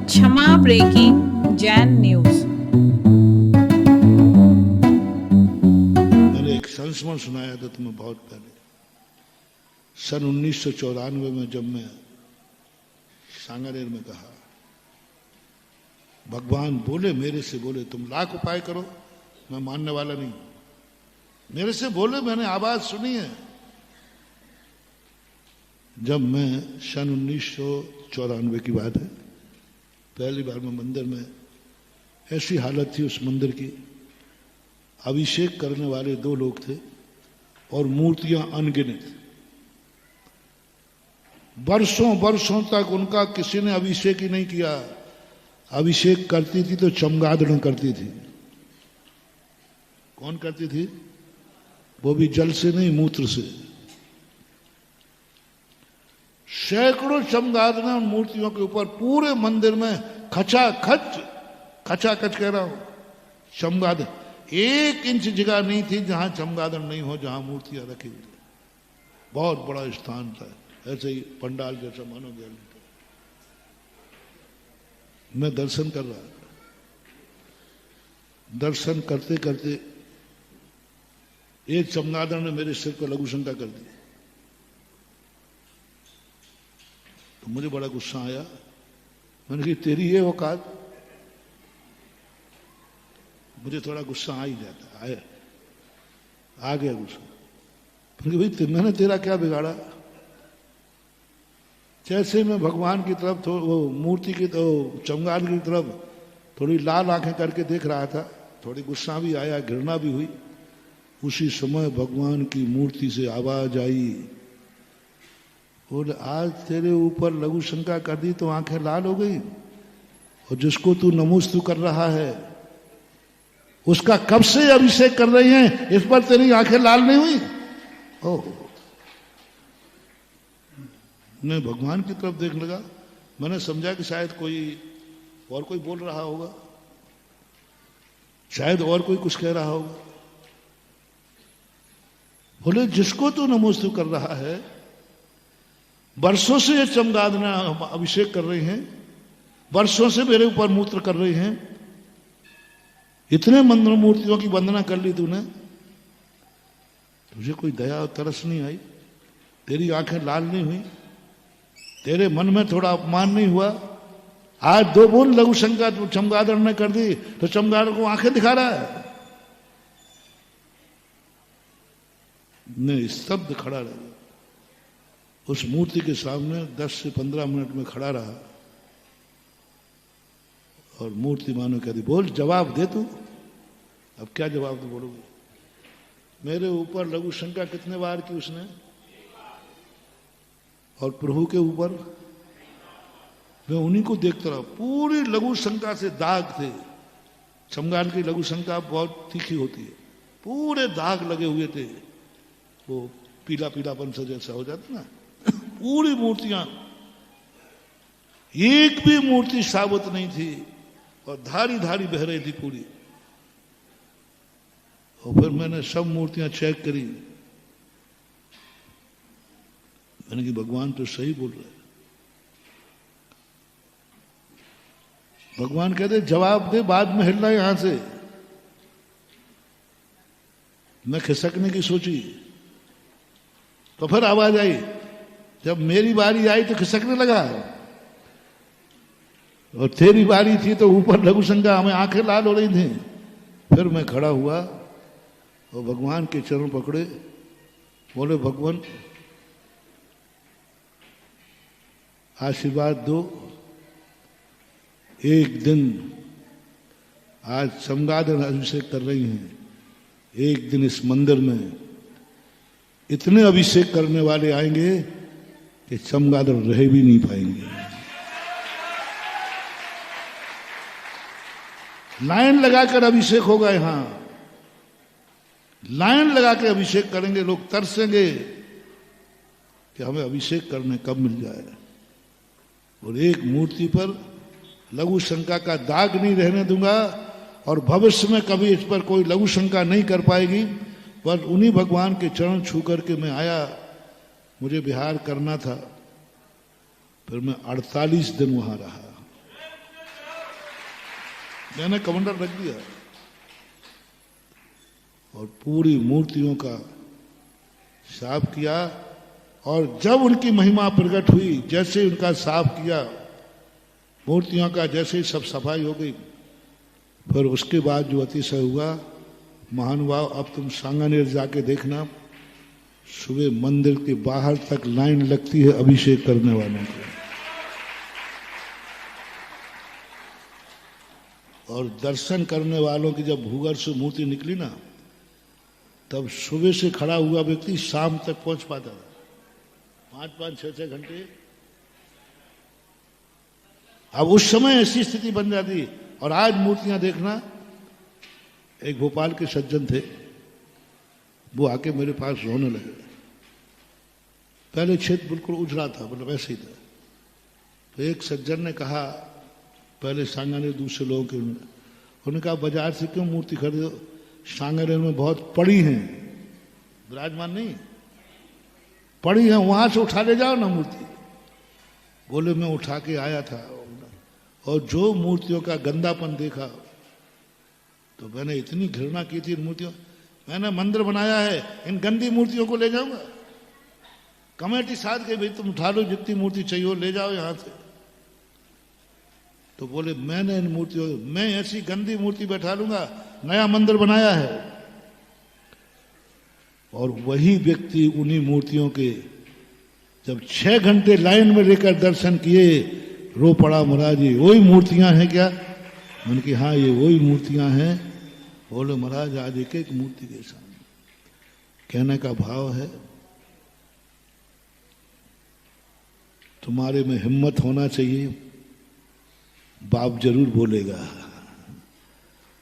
क्षमा breaking Jain news. मैंने एक संस्मरण सुनाया था तुम्हें बहुत पहले, सन 1994 में, जब मैं सांगानेर में कहा, भगवान बोले मेरे से, बोले तुम लाख उपाय करो, मैं मानने वाला नहीं। मेरे से बोले, मैंने आवाज सुनी है। जब मैं सन 1994 की बात है, पहली बार मैं मंदिर में, ऐसी हालत थी उस मंदिर की, अभिषेक करने वाले 2 लोग थे और मूर्तियां अनगिनत। वर्षों वर्षों तक उनका किसी ने अभिषेक ही नहीं किया। अभिषेक करती थी तो चमगादड़ करती थी। कौन करती थी? वो भी जल से नहीं, मूत्र से। सैकड़ों चमगादड़ मूर्तियों के ऊपर पूरे मंदिर में खचाखच कह रहा हूं चमगादड़। 1 इंच जगह नहीं थी जहां चमगादड़ नहीं हो, जहां मूर्तियां रखी हुई। बहुत बड़ा स्थान था, ऐसे ही पंडाल जैसा मानो गया। मैं दर्शन कर रहा था। दर्शन करते करते एक चमगादड़ ने मेरे सिर पर लघु शंका कर दी, तो मुझे बड़ा गुस्सा आया। मैंने कहा तेरी ये औकात? मुझे थोड़ा गुस्सा आ ही जाता, आ गया गुस्सा। फिर भाई मैंने तेरा क्या बिगाड़ा? जैसे मैं भगवान की तरफ, वो मूर्ति की, तो चमगादड़ की तरफ थोड़ी लाल आंखें करके देख रहा था, थोड़ी गुस्सा भी आया, घृणा भी हुई। उसी समय भगवान की मूर्ति से आवाज आई, बोले आज तेरे ऊपर लघु शंका कर दी तो आंखें लाल हो गई, और जिसको तू नमोस्तु कर रहा है उसका कब से अभिषेक कर रही हैं, इस पर तेरी आंखें लाल नहीं हुई? ओह, मैं भगवान की तरफ देखने लगा। मैंने समझा कि शायद कोई बोल रहा होगा, शायद और कोई कुछ कह रहा होगा। बोले जिसको तू नमोस्तु कर रहा है, वर्षों से ये चमगादड़ अभिषेक कर रही हैं, वर्षों से मेरे ऊपर मूत्र कर रही हैं, इतने मंदिर मूर्तियों की वंदना कर ली तूने, तुझे कोई दया और तरस नहीं आई? तेरी आंखें लाल नहीं हुई? तेरे मन में थोड़ा अपमान नहीं हुआ? आज 2 बूंद लघु शंका चमगादड़ ने कर दी तो चमगादड़ को आंखें दिखा रहा है। मैं स्तब्ध खड़ा रहा, उस मूर्ति के सामने 10 से 15 मिनट में खड़ा रहा, और मूर्ति मानो कहती, बोल जवाब दे तू। अब क्या जवाब तो बोलोगे? मेरे ऊपर लघु शंका कितने बार की उसने, और प्रभु के ऊपर? मैं उन्हीं को देखता रहा। पूरी लघु शंका से दाग थे। चमगादड़ की लघु शंका बहुत तीखी होती है, पूरे दाग लगे हुए थे, वो पीला पीलापन से जैसा हो जाता ना। पूरी मूर्तियां, एक भी मूर्ति साबुत नहीं थी, और धारी धारी बह रही थी पूरी। और फिर मैंने सब मूर्तियां चेक करी। मैंने कहा भगवान तो सही बोल रहे। भगवान कहते जवाब दे, बाद में हिलना यहां से। मैं खिसकने की सोची, तो फिर आवाज आई। जब मेरी बारी आई तो खिसकने लगा, और तेरी बारी थी तो ऊपर लघु शंका, हमें आंखें लाल हो रही थी। फिर मैं खड़ा हुआ और भगवान के चरण पकड़े, बोले भगवान आशीर्वाद दो। एक दिन, आज चमगादड़ अभिषेक कर रही हैं, एक दिन इस मंदिर में इतने अभिषेक करने वाले आएंगे कि चमगादड़ रह भी नहीं पाएंगे। लाइन लगाकर अभिषेक होगा। यहां लाइन लगा के अभिषेक करेंगे, लोग तरसेंगे कि हमें अभिषेक करने कब मिल जाए। और एक मूर्ति पर लघु शंका का दाग नहीं रहने दूंगा, और भविष्य में कभी इस पर कोई लघु शंका नहीं कर पाएगी। पर उन्हीं भगवान के चरण छू करके मैं आया, मुझे विहार करना था। फिर मैं 48 दिन वहां रहा। मैंने कमंडल रख दिया और पूरी मूर्तियों का साफ किया। और जब उनकी महिमा प्रकट हुई, जैसे उनका साफ किया मूर्तियों का, जैसे ही सब सफाई हो गई, फिर उसके बाद जो अतिशय हुआ, महानुभाव, अब तुम सांगानेर जाके देखना, सुबह मंदिर के बाहर तक लाइन लगती है अभिषेक करने वालों की। और दर्शन करने वालों की जब भूगर्भ से मूर्ति निकली ना, तब सुबह से खड़ा हुआ व्यक्ति शाम तक पहुंच पाता था, 5-5, 6-6 घंटे। अब उस समय ऐसी स्थिति बन जाती। और आज मूर्तियां देखना, एक भोपाल के सज्जन थे, वो आके मेरे पास रोने लगे। पहले क्षेत्र बिल्कुल उजड़ा था, मतलब ऐसे ही था। तो एक सज्जन ने कहा, पहले सांगानेर दूसरे लोगों के, उन्होंने कहा बाजार से क्यों मूर्ति खरीदो, सांगानेर में बहुत पड़ी हैं, विराजमान नहीं पड़ी हैं, वहां से उठा ले जाओ ना मूर्ति। बोले मैं उठा के आया था, और जो मूर्तियों का गंदापन देखा तो मैंने इतनी घृणा की थी इन मूर्तियों। मैंने मंदिर बनाया है, इन गंदी मूर्तियों को ले जाऊंगा? कमेटी साथ के भाई तुम उठा लो, जितनी मूर्ति चाहिए ले जाओ यहां से। तो बोले मैंने इन मूर्तियों, मैं ऐसी गंदी मूर्ति बैठा लूंगा, नया मंदिर बनाया है। और वही व्यक्ति उन्हीं मूर्तियों के जब 6 घंटे लाइन में लेकर दर्शन किए, रो पड़ा, महाराज ये वही मूर्तियां हैं क्या? मैंने कहा हाँ ये वही मूर्तियां हैं। बोले महाराज आज एक एक मूर्ति के सामने, कहने का भाव है तुम्हारे में हिम्मत होना चाहिए, बाप जरूर बोलेगा,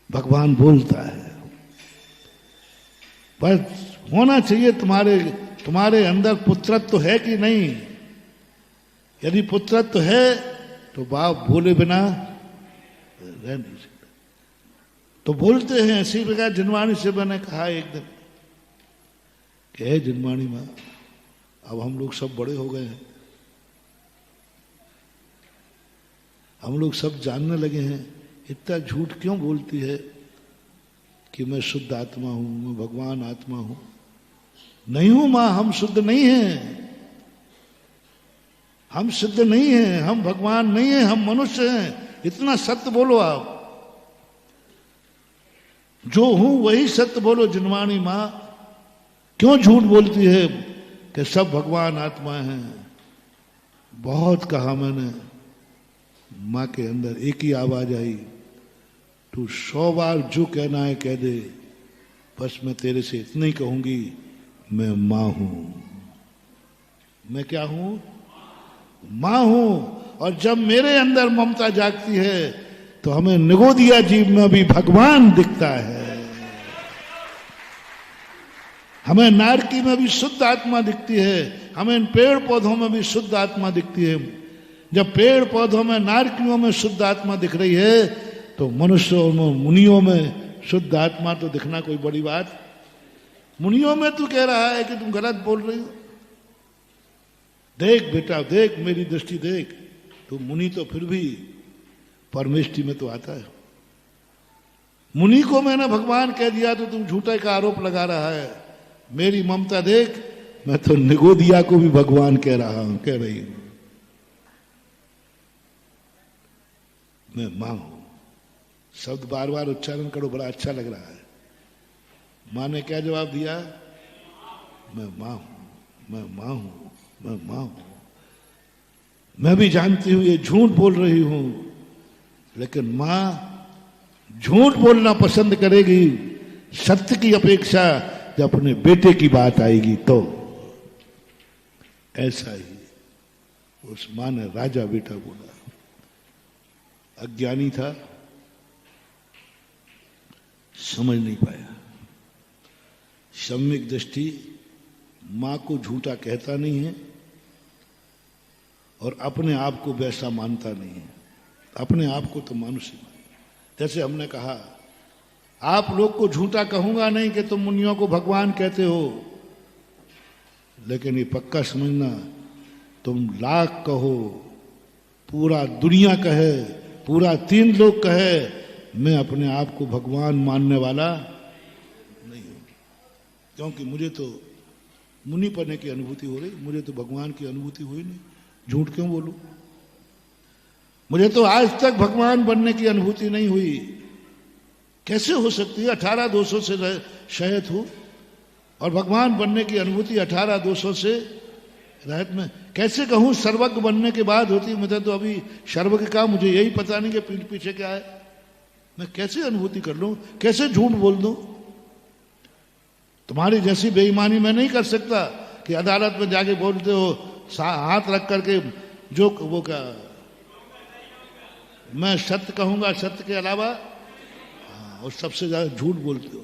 भगवान बोलता है, पर होना चाहिए तुम्हारे अंदर पुत्रत्व तो है कि नहीं। यदि पुत्रत्व तो है तो बाप बोले बिना रह नहीं सकते। तो बोलते हैं। इसी प्रकार जिनवाणी से मैंने कहा एक दिन कि हे जिनवाणी माँ, अब हम लोग सब बड़े हो गए हैं, हम लोग सब जानने लगे हैं, इतना झूठ क्यों बोलती है कि मैं शुद्ध आत्मा हूं, मैं भगवान आत्मा हूं? नहीं हूं मां, हम शुद्ध नहीं हैं, हम सिद्ध नहीं हैं, हम भगवान नहीं हैं, हम मनुष्य हैं। इतना सत्य बोलो आप, जो हूं वही सत्य बोलो। जिनवाणी मां क्यों झूठ बोलती है कि सब भगवान आत्मा हैं? बहुत कहा मैंने, मां के अंदर एक ही आवाज आई, तू 100 बार जो कहना है कह दे, बस मैं तेरे से इतना ही कहूंगी, मैं मां हूं। मैं क्या हूं? मां हूं। और जब मेरे अंदर ममता जागती है तो हमें निगोदिया जीव में भी भगवान दिखता है, हमें नारकी में भी शुद्ध आत्मा दिखती है, हमें इन पेड़ पौधों में भी शुद्ध आत्मा दिखती है। जब पेड़ पौधों में, नारकियों में शुद्ध आत्मा दिख रही है, तो मनुष्यों में, मुनियों में शुद्ध आत्मा तो दिखना कोई बड़ी बात। मुनियों में तू कह रहा है कि तुम गलत बोल रही हो। देख बेटा देख, मेरी दृष्टि देख, तू मुनि तो फिर भी परमेष्टि में तो आता है। मुनि को मैंने भगवान कह दिया तो तुम झूठे का आरोप लगा रहा है। मेरी ममता देख, मैं तो निगोदिया को भी भगवान कह रही हूं। मैं मां हूं। शब्द बार बार उच्चारण करो, बड़ा अच्छा लग रहा है। मां ने क्या जवाब दिया? मैं मां हूं, मैं मां हूं, मैं मां हूं। मैं भी जानती हूं ये झूठ बोल रही हूं, लेकिन मां झूठ बोलना पसंद करेगी सत्य की अपेक्षा जब अपने बेटे की बात आएगी तो। ऐसा ही उस मां ने राजा बेटा बोला। अज्ञानी था, समझ नहीं पाया। सम्यक दृष्टि मां को झूठा कहता नहीं है और अपने आप को वैसा मानता नहीं है। अपने आप को तो मानुष ही मानता। जैसे हमने कहा, आप लोग को झूठा कहूंगा नहीं कि तुम मुनियों को भगवान कहते हो, लेकिन ये पक्का समझना, तुम लाख कहो, पूरा दुनिया कहे, पूरा 3 लोग कहे मैं अपने आप को भगवान मानने वाला नहीं हूं, क्योंकि मुझे तो मुनि बनने की अनुभूति हो रही, मुझे तो भगवान की अनुभूति हुई नहीं। झूठ क्यों बोलूं? मुझे तो आज तक भगवान बनने की अनुभूति नहीं हुई। कैसे हो सकती है? 18-200 से शहद हूं और भगवान बनने की अनुभूति 18-200 से रहत में कैसे कहूं? सर्वज्ञ बनने के बाद होती। मुझे तो अभी सर्वज्ञ का मुझे यही पता नहीं कि पीठ पीछे क्या है। मैं कैसे अनुभूति कर लूं? कैसे झूठ बोल दूं? तुम्हारी जैसी बेईमानी मैं नहीं कर सकता कि अदालत में जाके बोलते हो हाथ रख करके जो वो क्या, मैं सत्य कहूंगा सत्य के अलावा, और सबसे ज्यादा झूठ बोलते हो।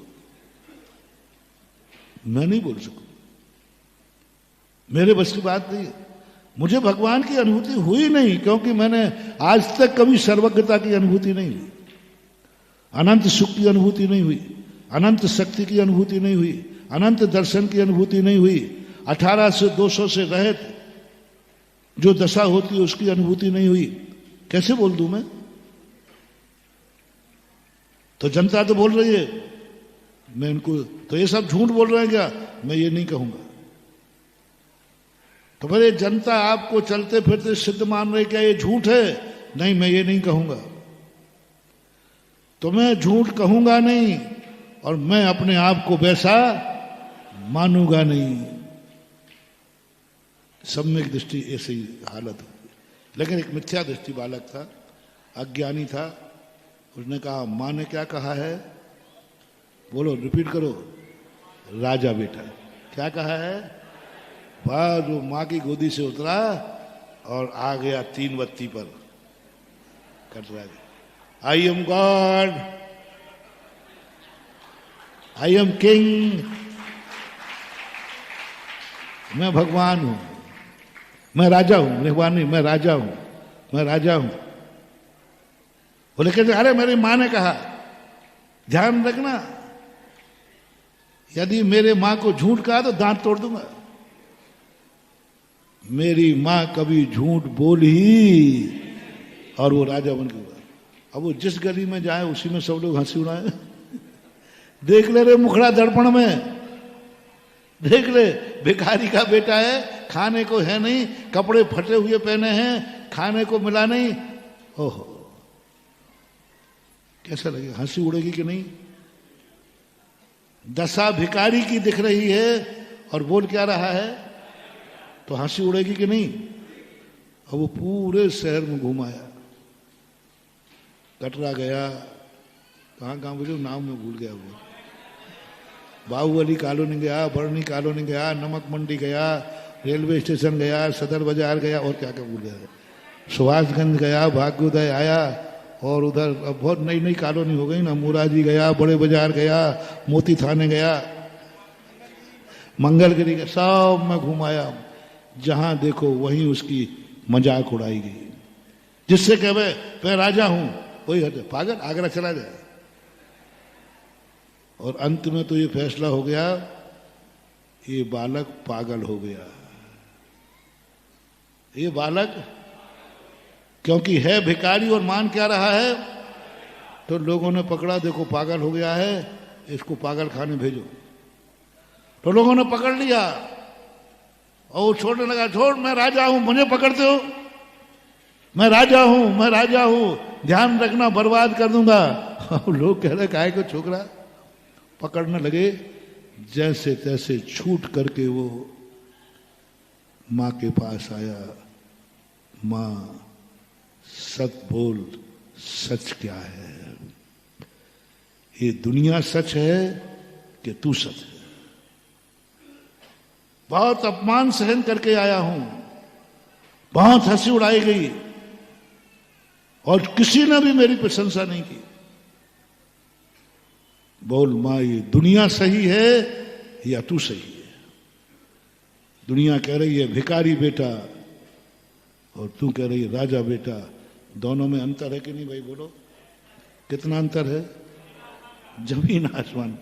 मैं नहीं बोल सकूं, मेरे बस की बात नहीं है। मुझे भगवान की अनुभूति हुई नहीं, क्योंकि मैंने आज तक कभी सर्वज्ञता की अनुभूति नहीं हुई, अनंत सुख की अनुभूति नहीं हुई, अनंत शक्ति की अनुभूति नहीं हुई, अनंत दर्शन की अनुभूति नहीं हुई, 18 से 200 से रहित जो दशा होती है उसकी अनुभूति नहीं हुई। कैसे बोल दूं मैं? तो जनता तो बोल रही है, मैं इनको तो ये सब झूठ बोल रहे हैं क्या? मैं ये नहीं कहूंगा। तो मेरे जनता आपको चलते फिरते सिद्ध मान रहे, क्या ये झूठ है? नहीं, मैं ये नहीं कहूंगा। तो मैं झूठ कहूंगा नहीं और मैं अपने आप को वैसा मानूंगा नहीं। सम्यक दृष्टि ऐसी हालत होगी। लेकिन एक मिथ्या दृष्टि बालक था, अज्ञानी था। उसने कहा, माँ ने क्या कहा है? बोलो, रिपीट करो। राजा बेटा। क्या कहा है? वह जो माँ की गोदी से उतरा और आ गया 3 बत्ती पर कटरा गया। I am God, I am king, मैं भगवान हूं, मैं राजा हूं। भगवान नहीं, मैं राजा हूं, मैं राजा हूं। बोले कहते, अरे मेरी माँ ने कहा। ध्यान रखना, यदि मेरे माँ को झूठ कहा तो दांत तोड़ दूंगा। मेरी माँ कभी झूठ बोली और वो राजा बन गया। अब वो जिस गली में जाए उसी में सब लोग हंसी उड़ाए। देख ले रे मुखड़ा दर्पण में, देख ले, भिखारी का बेटा है, खाने को है नहीं, कपड़े फटे हुए पहने हैं, खाने को मिला नहीं। ओहो, कैसा लगेगा? हंसी उड़ेगी कि नहीं? दशा भिखारी की दिख रही है और बोल क्या रहा है, तो हंसी उड़ेगी कि नहीं? अब वो पूरे शहर में घुमाया, कटरा गया, कहाँ कहाँ बोले नाम में भूल गया वो, बाहुबली कॉलोनी गया, बरनी कॉलोनी गया, नमक मंडी गया, रेलवे स्टेशन गया, सदर बाजार गया, और क्या क्या भूल गया, सुभाषगंज गया, भाग्योदय आया, और उधर अब बहुत नई नई कॉलोनी हो गई ना, मुराजी गया, बड़े बाजार गया, मोती थाने गया, मंगलगिरी गया, सब में घुमाया। जहां देखो वहीं उसकी मजाक उड़ाई गई। जिससे कहे मैं राजा हूं, वही हटे पागल, आगरा चला जाए। और अंत में तो ये फैसला हो गया, ये बालक पागल हो गया। ये बालक क्योंकि है भिखारी और मान क्या रहा है, तो लोगों ने पकड़ा, देखो पागल हो गया है, इसको पागल खाने भेजो। तो लोगों ने पकड़ लिया और वो छोड़ने लगा, छोड़, मैं राजा हूं, मुझे पकड़ते हो, मैं राजा हूं, मैं राजा हूं, ध्यान रखना बर्बाद कर दूंगा। लोग कह रहे काहे को छोकरा, पकड़ने लगे। जैसे तैसे छूट करके वो माँ के पास आया। माँ सच बोल, सच क्या है? ये दुनिया सच है कि तू सच है? बहुत अपमान सहन करके आया हूं, बहुत हंसी उड़ाई गई और किसी ने भी मेरी प्रशंसा नहीं की। बोल माँ, ये दुनिया सही है या तू सही है? दुनिया कह रही है भिखारी बेटा और तू कह रही है राजा बेटा। दोनों में अंतर है कि नहीं भाई? बोलो, कितना अंतर है? जमीन आसमान।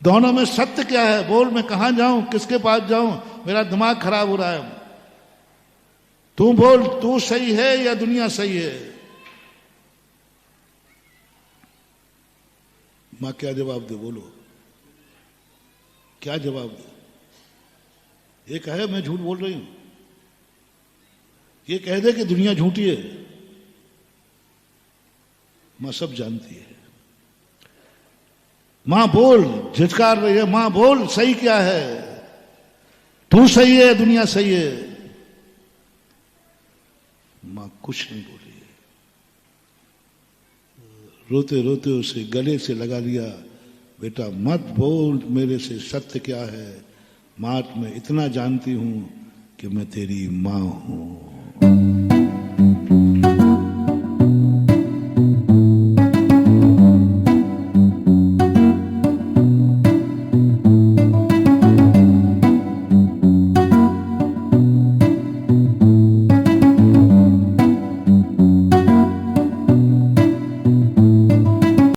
दोनों में सत्य क्या है? बोल, मैं कहां जाऊं, किसके पास जाऊं? मेरा दिमाग खराब हो रहा है। तू बोल, तू सही है या दुनिया सही है? मां क्या जवाब दे, बोलो क्या जवाब दे। ये कहे मैं झूठ बोल रही हूं, ये कह दे कि दुनिया झूठी है, मां सब जानती है। मां बोल, झिटकार रही है, मां बोल सही क्या है, तू सही है दुनिया सही है। मां कुछ नहीं बोली, रोते रोते उसे गले से लगा लिया, बेटा मत बोल मेरे से सत्य क्या है, मां मैं इतना जानती हूं कि मैं तेरी मां हूं।